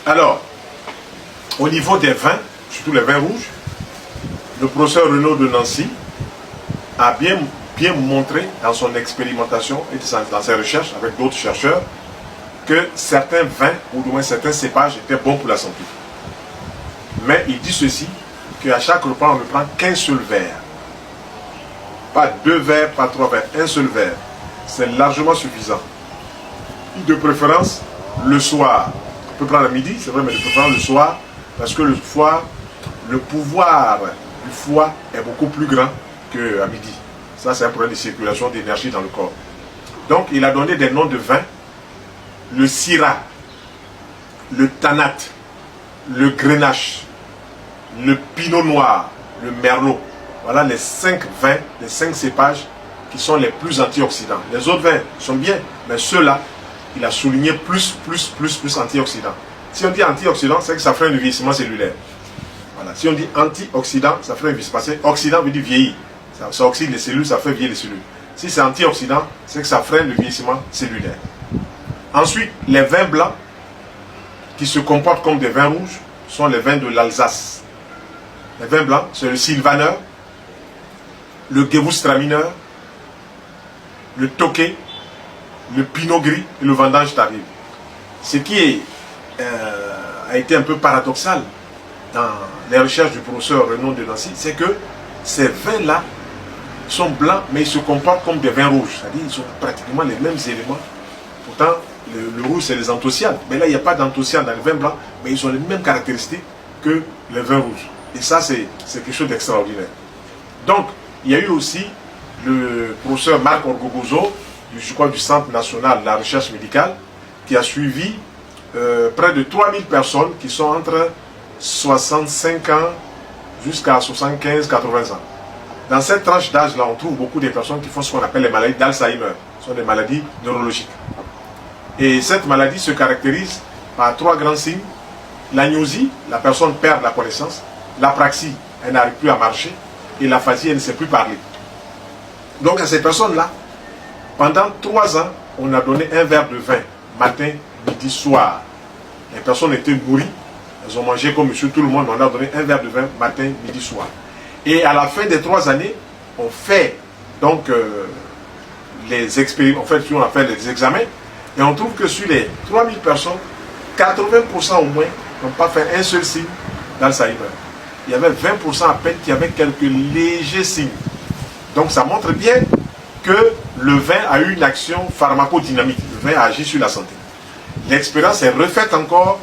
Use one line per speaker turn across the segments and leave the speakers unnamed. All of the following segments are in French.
Alors, au niveau des vins, surtout les vins rouges, le professeur Renaud de Nancy a bien montré dans son expérimentation et dans ses recherches avec d'autres chercheurs que certains vins, ou du moins certains cépages, étaient bons pour la santé. Mais il dit ceci, qu'à chaque repas, on ne prend qu'un seul verre. Pas 2 verres, pas 3 verres, un seul verre. C'est largement suffisant. De préférence, le soir. On peut prendre à midi, c'est vrai, mais de préférence le soir, parce que le pouvoir du foie est beaucoup plus grand qu'à midi. Ça, c'est un problème de circulation d'énergie dans le corps. Donc, il a donné des noms de vins. Le Syrah, le Tanat, le Grenache, le Pinot Noir, le Merlot. Voilà les 5 vins, les 5 cépages qui sont les plus antioxydants. Les autres vins sont bien, mais ceux-là, il a souligné plus antioxydants. Si on dit antioxydant, c'est que ça ferait un vieillissement cellulaire. Voilà. Si on dit antioxydant, ça ferait un vieillissement. Parce que oxydant veut dire vieillir. Ça oxyde les cellules, ça fait vieillir les cellules. Si c'est antioxydant, c'est que ça ferait le vieillissement cellulaire. Ensuite, les vins blancs, qui se comportent comme des vins rouges, sont les vins de l'Alsace. Les vins blancs, c'est le Sylvaner, le Gewürztraminer, le Tokay, le Pinot Gris et le Vendange tardive. Ce qui a été un peu paradoxal dans les recherches du professeur Renaud de Nancy, c'est que ces vins-là sont blancs, mais ils se comportent comme des vins rouges. C'est-à-dire qu'ils ont pratiquement les mêmes éléments. Pourtant, le rouge, c'est les anthocyanes. Mais là, il n'y a pas d'anthocyanes dans les vins blancs, mais ils ont les mêmes caractéristiques que les vins rouges. Et ça, c'est quelque chose d'extraordinaire. Donc, il y a eu aussi le professeur Marc Orgogozo, je crois du Centre national de la recherche médicale, qui a suivi près de 3000 personnes qui sont entre 65 ans jusqu'à 75-80 ans. Dans cette tranche d'âge-là, on trouve beaucoup de personnes qui font ce qu'on appelle les maladies d'Alzheimer. Ce sont des maladies neurologiques. Et cette maladie se caractérise par 3 grands signes. L'agnosie, la personne perd la connaissance. L'apraxie, elle n'arrive plus à marcher. Et l'aphasie, elle ne sait plus parler. Donc à ces personnes-là, pendant 3 ans, on a donné un verre de vin, matin, midi, soir. Les personnes étaient nourries. Elles ont mangé comme monsieur tout le monde. On a donné un verre de vin, matin, midi, soir. Et à la fin des 3 années, on fait donc les expériments, on fait les examens, et on trouve que sur les 3000 personnes, 80% au moins n'ont pas fait un seul signe d'Alzheimer. Il y avait 20% à peine qui avaient quelques légers signes. Donc ça montre bien que le vin a eu une action pharmacodynamique. Le vin a agi sur la santé. L'expérience est refaite encore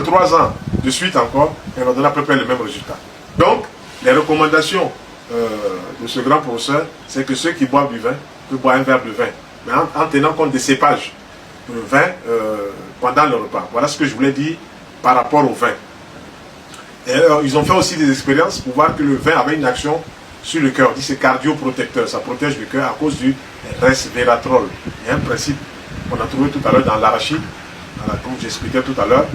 3 ans de suite encore, et on a donné à peu près le même résultat. Donc, les recommandations de ce grand professeur, c'est que ceux qui boivent du vin peuvent boire un verre de vin, mais en tenant compte des cépages de vin pendant le repas. Voilà ce que je voulais dire par rapport au vin. Et ils ont fait aussi des expériences pour voir que le vin avait une action sur le cœur. On dit que c'est cardioprotecteur, ça protège le cœur à cause du resveratrol. Il y a un principe qu'on a trouvé tout à l'heure dans l'arachide, comme j'expliquais tout à l'heure,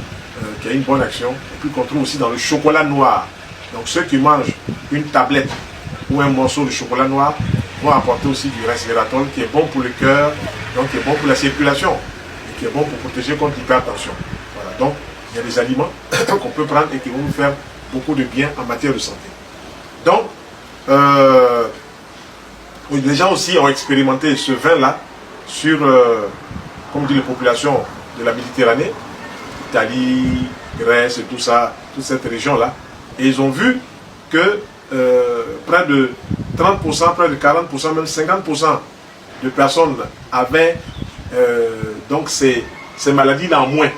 qui a une bonne action, et puis qu'on trouve aussi dans le chocolat noir. Donc ceux qui mangent une tablette ou un morceau de chocolat noir vont apporter aussi du resveratrol qui est bon pour le cœur, donc qui est bon pour la circulation et qui est bon pour protéger contre l'hypertension. Voilà, donc il y a des aliments qu'on peut prendre et qui vont nous faire beaucoup de bien en matière de santé. Donc, les gens aussi ont expérimenté ce vin-là sur, comme dit les populations de la Méditerranée, Italie, Grèce et tout ça, toute cette région-là. Et ils ont vu que près de 30%, près de 40%, même 50% de personnes avaient donc ces maladies-là en moins.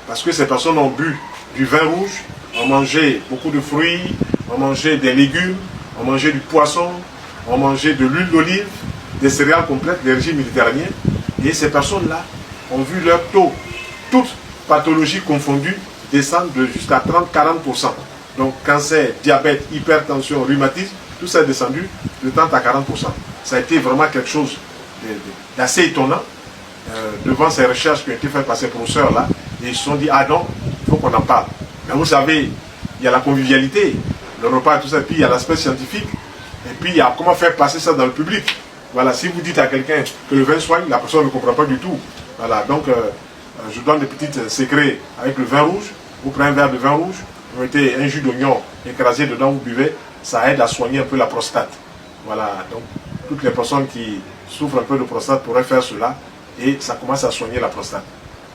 Parce que ces personnes ont bu du vin rouge, ont mangé beaucoup de fruits, ont mangé des légumes, ont mangé du poisson, ont mangé de l'huile d'olive, des céréales complètes, des régimes méditerranéens. Et ces personnes-là ont vu leur taux, toutes pathologies confondues, descendre jusqu'à 30-40%. Donc cancer, diabète, hypertension, rhumatisme, tout ça est descendu de 30 à 40%. Ça a été vraiment quelque chose d'assez étonnant devant ces recherches qui ont été faites par ces professeurs-là. Et ils se sont dit, ah non, il faut qu'on en parle. Mais vous savez, il y a la convivialité, le repas et tout ça, et puis il y a l'aspect scientifique, et puis il y a comment faire passer ça dans le public. Voilà, si vous dites à quelqu'un que le vin soigne, la personne ne comprend pas du tout. Voilà, donc je donne des petits secrets avec le vin rouge. Vous prenez un verre de vin rouge, vous mettez un jus d'oignon écrasé dedans, vous buvez, ça aide à soigner un peu la prostate. Voilà, donc toutes les personnes qui souffrent un peu de prostate pourraient faire cela et ça commence à soigner la prostate.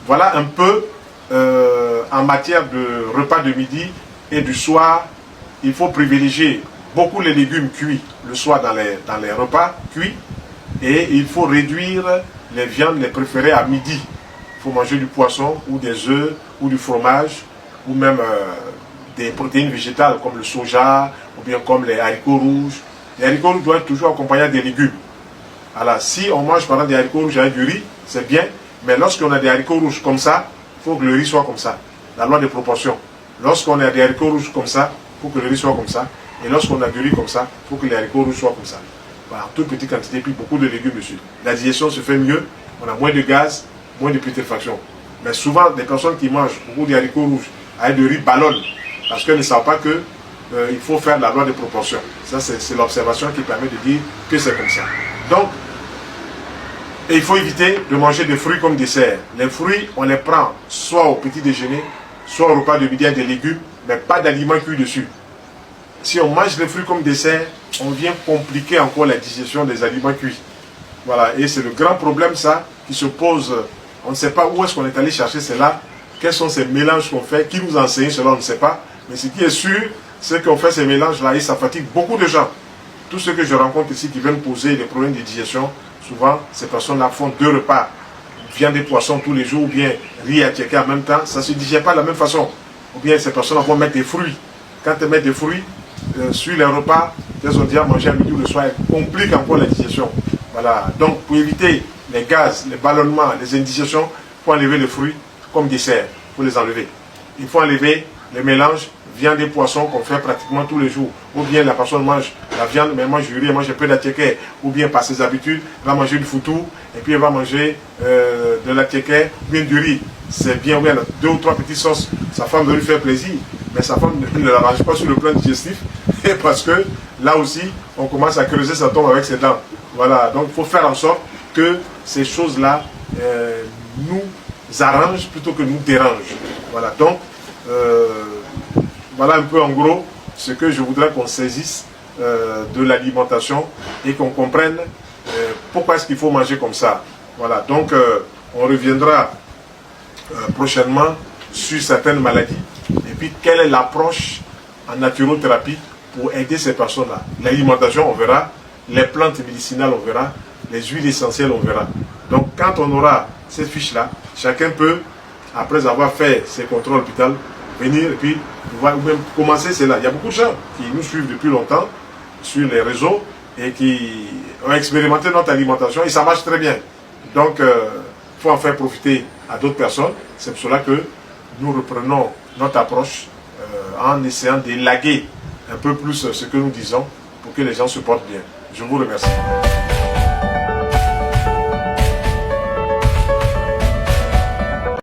Voilà un peu en matière de repas de midi et du soir. Il faut privilégier beaucoup les légumes cuits le soir dans les repas cuits et il faut réduire les viandes les préférées à midi. Il faut manger du poisson ou des œufs ou du fromage ou même des protéines végétales comme le soja ou bien comme les haricots rouges. Les haricots rouges doivent être toujours accompagnés des légumes. Alors si on mange par exemple des haricots rouges avec du riz, c'est bien, mais lorsqu'on a des haricots rouges comme ça, il faut que le riz soit comme ça. La loi des proportions. Lorsqu'on a des haricots rouges comme ça, il faut que le riz soit comme ça. Et lorsqu'on a du riz comme ça, il faut que les haricots rouges soient comme ça. Voilà, toute petite quantité, puis beaucoup de légumes dessus. La digestion se fait mieux, on a moins de gaz, moins de putréfaction. Mais souvent, des personnes qui mangent beaucoup de haricots rouges avec du riz ballonnent, parce qu'elles ne savent pas que il faut faire la loi des proportions. Ça, c'est l'observation qui permet de dire que c'est comme ça. Donc, et il faut éviter de manger des fruits comme dessert. Les fruits, on les prend soit au petit déjeuner, soit au repas de midi avec des légumes, mais pas d'aliments cuits dessus. Si on mange les fruits comme dessert, on vient compliquer encore la digestion des aliments cuits. Voilà, et c'est le grand problème ça, qui se pose. On ne sait pas où est-ce qu'on est allé chercher cela, quels sont ces mélanges qu'on fait, qui nous enseigne cela, on ne sait pas. Mais ce qui est sûr, c'est qu'on fait ces mélanges-là et ça fatigue beaucoup de gens. Tous ceux que je rencontre ici qui viennent poser des problèmes de digestion, souvent ces personnes-là font 2 repas, viande et poisson tous les jours, ou bien riz à tchéké en même temps, ça ne se digère pas de la même façon. Ou bien ces personnes vont mettre des fruits. Quand elles mettent des fruits sur les repas, qu'elles ont déjà mangé à midi ou le soir, elles compliquent encore la digestion. Voilà. Donc pour éviter les gaz, les ballonnements, les indigestions, il faut enlever les fruits comme dessert. Il faut les enlever. Il faut enlever les mélanges viande et poisson qu'on fait pratiquement tous les jours. Ou bien la personne mange la viande, mais mange du riz, mange un peu d'attiéké. Ou bien par ses habitudes, elle va manger du foutou, et puis elle va manger de l'attiéké, ou bien du riz. C'est bien, ou bien 2 ou 3 petites sauces. Sa femme veut lui faire plaisir, mais sa femme ne l'arrange pas sur le plan digestif, et parce que là aussi, on commence à creuser sa tombe avec ses dents. Voilà, donc il faut faire en sorte que ces choses-là nous arrangent plutôt que nous dérangent. Voilà, donc voilà un peu en gros ce que je voudrais qu'on saisisse de l'alimentation et qu'on comprenne pourquoi est-ce qu'il faut manger comme ça. Voilà, donc on reviendra prochainement sur certaines maladies et puis quelle est l'approche en naturothérapie pour aider ces personnes-là. L'alimentation, on verra, les plantes médicinales, on verra, les huiles essentielles, on verra. Donc quand on aura cette fiche-là, chacun peut, après avoir fait ses contrôles hôpital, venir et puis pouvoir même commencer cela. Il y a beaucoup de gens qui nous suivent depuis longtemps sur les réseaux et qui ont expérimenté notre alimentation et ça marche très bien. Donc, il faut en faire profiter à d'autres personnes. C'est pour cela que nous reprenons notre approche en essayant d'élaguer un peu plus ce que nous disons pour que les gens se portent bien. Je vous remercie.